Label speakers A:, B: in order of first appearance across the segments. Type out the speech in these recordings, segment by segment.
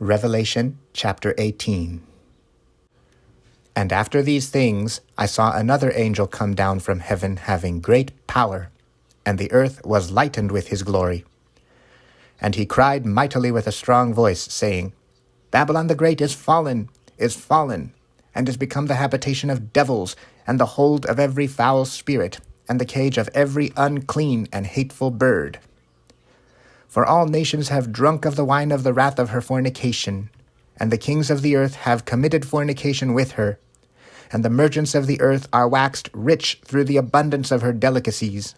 A: Revelation chapter 18. And after these things I saw another angel come down from heaven, having great power, and the earth was lightened with his glory. And he cried mightily with a strong voice, saying, Babylon the Great is fallen, and is become the habitation of devils, and the hold of every foul spirit, and the cage of every unclean and hateful bird. For all nations have drunk of the wine of the wrath of her fornication, and the kings of the earth have committed fornication with her, and the merchants of the earth are waxed rich through the abundance of her delicacies.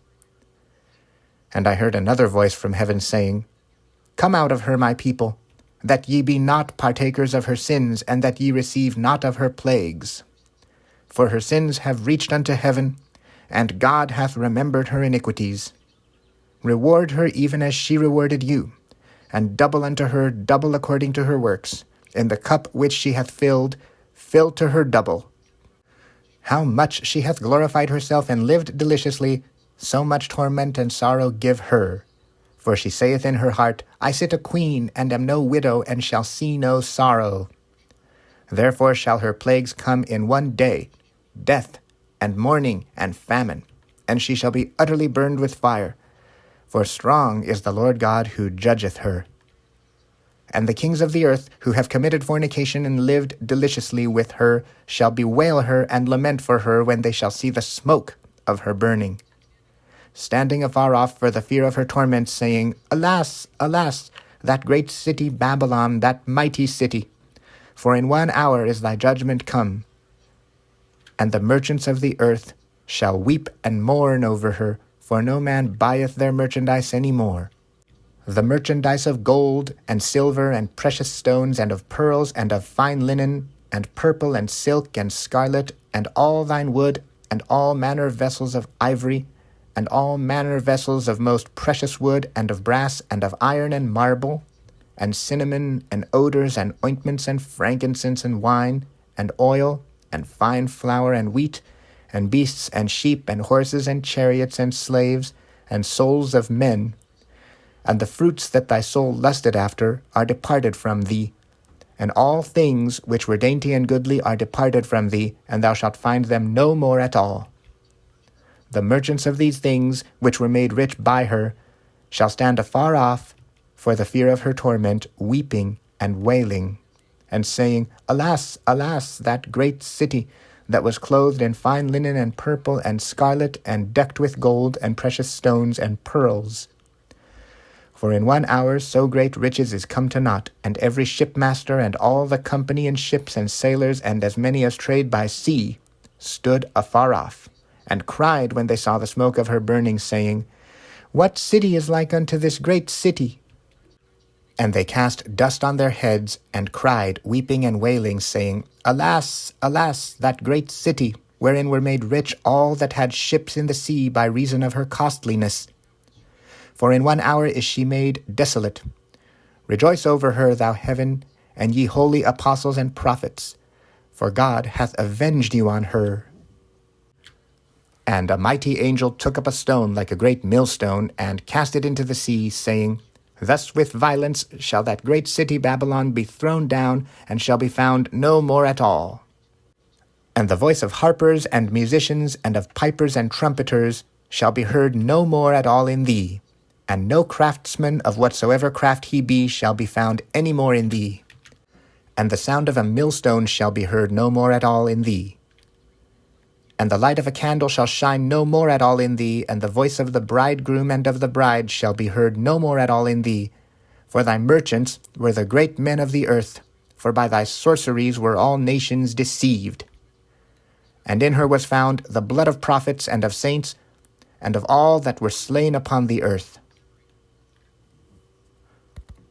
A: And I heard another voice from heaven saying, Come out of her, my people, that ye be not partakers of her sins, and that ye receive not of her plagues. For her sins have reached unto heaven, and God hath remembered her iniquities. Reward her even as she rewarded you, and double unto her double according to her works. In the cup which she hath filled, fill to her double. How much she hath glorified herself and lived deliciously, so much torment and sorrow give her. For she saith in her heart, I sit a queen, and am no widow, and shall see no sorrow. Therefore shall her plagues come in one day, death, and mourning, and famine, and she shall be utterly burned with fire. For strong is the Lord God who judgeth her. And the kings of the earth, who have committed fornication and lived deliciously with her, shall bewail her and lament for her when they shall see the smoke of her burning, standing afar off for the fear of her torments, saying, Alas, alas, that great city Babylon, that mighty city! For in 1 hour is thy judgment come. And the merchants of the earth shall weep and mourn over her, for no man buyeth their merchandise any more. The merchandise of gold, and silver, and precious stones, and of pearls, and of fine linen, and purple, and silk, and scarlet, and all thine wood, and all manner vessels of ivory, and all manner vessels of most precious wood, and of brass, and of iron, and marble, and cinnamon, and odors, and ointments, and frankincense, and wine, and oil, and fine flour, and wheat, and beasts, and sheep, and horses, and chariots, and slaves, and souls of men. And the fruits that thy soul lusted after are departed from thee. And all things which were dainty and goodly are departed from thee, and thou shalt find them no more at all. The merchants of these things, which were made rich by her, shall stand afar off, for the fear of her torment, weeping and wailing, and saying, Alas, alas, that great city, that was clothed in fine linen and purple and scarlet, and decked with gold and precious stones and pearls. For in 1 hour so great riches is come to naught, and every shipmaster and all the company in ships and sailors, and as many as trade by sea, stood afar off, and cried when they saw the smoke of her burning, saying, What city is like unto this great city? And they cast dust on their heads, and cried, weeping and wailing, saying, Alas, alas, that great city, wherein were made rich all that had ships in the sea by reason of her costliness. For in 1 hour is she made desolate. Rejoice over her, thou heaven, and ye holy apostles and prophets, for God hath avenged you on her. And a mighty angel took up a stone like a great millstone, and cast it into the sea, saying, Thus with violence shall that great city Babylon be thrown down, and shall be found no more at all. And the voice of harpers and musicians, and of pipers and trumpeters, shall be heard no more at all in thee, and no craftsman of whatsoever craft he be shall be found any more in thee. And the sound of a millstone shall be heard no more at all in thee. And the light of a candle shall shine no more at all in thee, and the voice of the bridegroom and of the bride shall be heard no more at all in thee. For thy merchants were the great men of the earth, for by thy sorceries were all nations deceived. And in her was found the blood of prophets and of saints, and of all that were slain upon the earth,